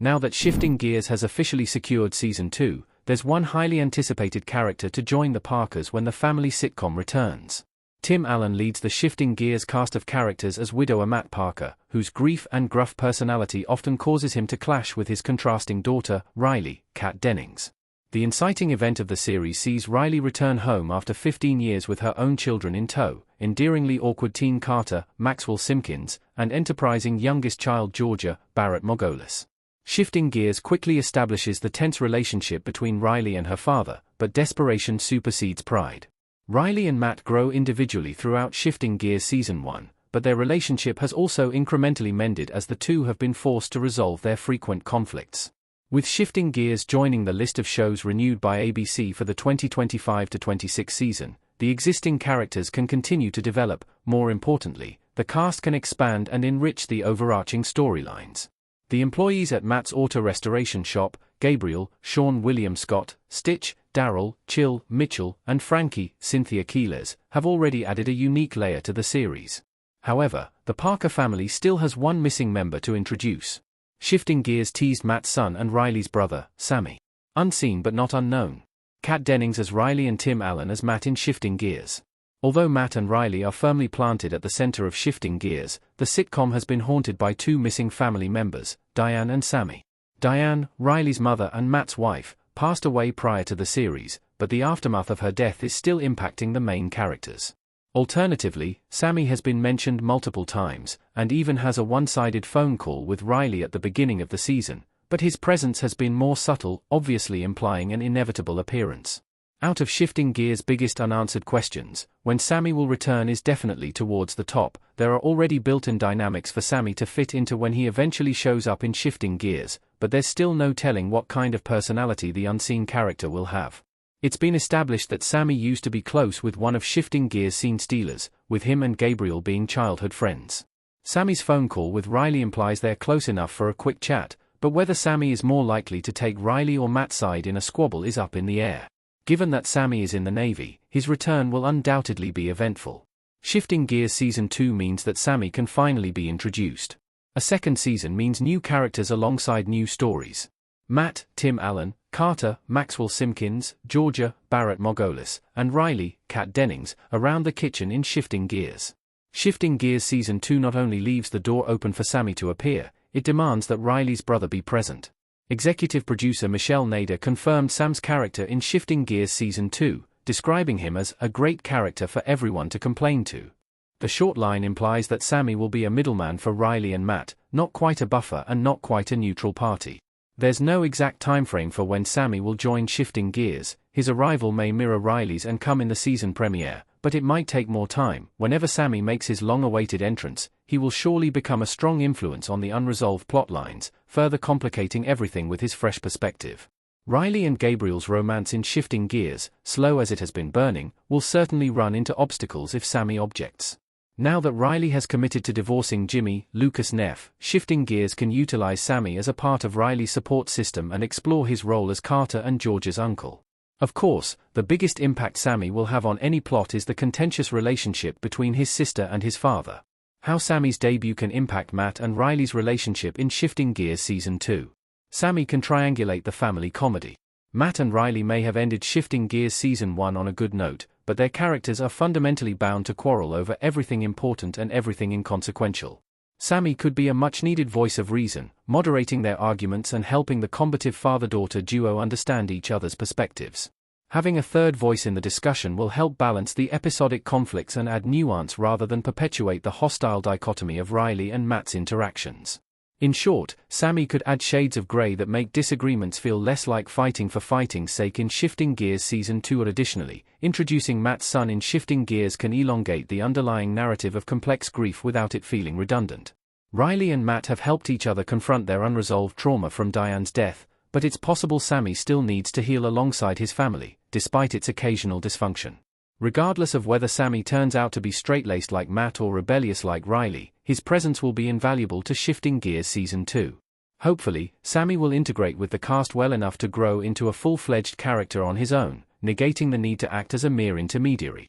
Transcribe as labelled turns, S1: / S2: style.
S1: Now that Shifting Gears has officially secured Season 2, there's one highly anticipated character to join the Parkers when the family sitcom returns. Tim Allen leads the Shifting Gears cast of characters as widower Matt Parker, whose grief and gruff personality often causes him to clash with his contrasting daughter, Riley, Kat Dennings. The inciting event of the series sees Riley return home after 15 years with her own children in tow, endearingly awkward teen Carter, Maxwell Simpkins, and enterprising youngest child Georgia, Barrett Margolis. Shifting Gears quickly establishes the tense relationship between Riley and her father, but desperation supersedes pride. Riley and Matt grow individually throughout Shifting Gears Season 1, but their relationship has also incrementally mended as the two have been forced to resolve their frequent conflicts. With Shifting Gears joining the list of shows renewed by ABC for the 2025-26 season, the existing characters can continue to develop. More importantly, the cast can expand and enrich the overarching storylines. The employees at Matt's auto restoration shop, Gabriel, Sean William Scott, Stitch, Daryl, Chill, Mitchell, and Frankie, Cynthia Keeles, have already added a unique layer to the series. However, the Parker family still has one missing member to introduce. Shifting Gears teased Matt's son and Riley's brother, Sammy. Unseen but not unknown. Kat Dennings as Riley and Tim Allen as Matt in Shifting Gears. Although Matt and Riley are firmly planted at the center of Shifting Gears, the sitcom has been haunted by two missing family members, Diane and Sammy. Diane, Riley's mother and Matt's wife, passed away prior to the series, but the aftermath of her death is still impacting the main characters. Alternatively, Sammy has been mentioned multiple times, and even has a one-sided phone call with Riley at the beginning of the season, but his presence has been more subtle, obviously implying an inevitable appearance. Out of Shifting Gears' biggest unanswered questions, when Sammy will return is definitely towards the top. There are already built-in dynamics for Sammy to fit into when he eventually shows up in Shifting Gears, but there's still no telling what kind of personality the unseen character will have. It's been established that Sammy used to be close with one of Shifting Gears' scene stealers, with him and Gabriel being childhood friends. Sammy's phone call with Riley implies they're close enough for a quick chat, but whether Sammy is more likely to take Riley or Matt's side in a squabble is up in the air. Given that Sammy is in the Navy, his return will undoubtedly be eventful. Shifting Gears Season 2 means that Sammy can finally be introduced. A second season means new characters alongside new stories. Matt, Tim Allen, Carter, Maxwell Simpkins, Georgia, Barrett Margolis, and Riley, Kat Dennings, around the kitchen in Shifting Gears. Shifting Gears Season 2 not only leaves the door open for Sammy to appear, it demands that Riley's brother be present. Executive producer Michelle Nader confirmed Sam's character in Shifting Gears Season 2, describing him as a great character for everyone to complain to. The short line implies that Sammy will be a middleman for Riley and Matt, not quite a buffer and not quite a neutral party. There's no exact timeframe for when Sammy will join Shifting Gears. His arrival may mirror Riley's and come in the season premiere, but it might take more time. Whenever Sammy makes his long-awaited entrance, he will surely become a strong influence on the unresolved plot lines, further complicating everything with his fresh perspective. Riley and Gabriel's romance in Shifting Gears, slow as it has been burning, will certainly run into obstacles if Sammy objects. Now that Riley has committed to divorcing Jimmy, Lucas Neff, Shifting Gears can utilize Sammy as a part of Riley's support system and explore his role as Carter and George's uncle. Of course, the biggest impact Sammy will have on any plot is the contentious relationship between his sister and his father. How Sammy's debut can impact Matt and Riley's relationship in Shifting Gears Season 2. Sammy can triangulate the family comedy. Matt and Riley may have ended Shifting Gears Season 1 on a good note, but their characters are fundamentally bound to quarrel over everything important and everything inconsequential. Sammy could be a much-needed voice of reason, moderating their arguments and helping the combative father-daughter duo understand each other's perspectives. Having a third voice in the discussion will help balance the episodic conflicts and add nuance rather than perpetuate the hostile dichotomy of Riley and Matt's interactions. In short, Sammy could add shades of grey that make disagreements feel less like fighting for fighting's sake in Shifting Gears Season 2. Additionally, introducing Matt's son in Shifting Gears can elongate the underlying narrative of complex grief without it feeling redundant. Riley and Matt have helped each other confront their unresolved trauma from Diane's death, but it's possible Sammy still needs to heal alongside his family, despite its occasional dysfunction. Regardless of whether Sammy turns out to be straight-laced like Matt or rebellious like Riley, his presence will be invaluable to Shifting Gears Season 2. Hopefully, Sammy will integrate with the cast well enough to grow into a full-fledged character on his own, negating the need to act as a mere intermediary.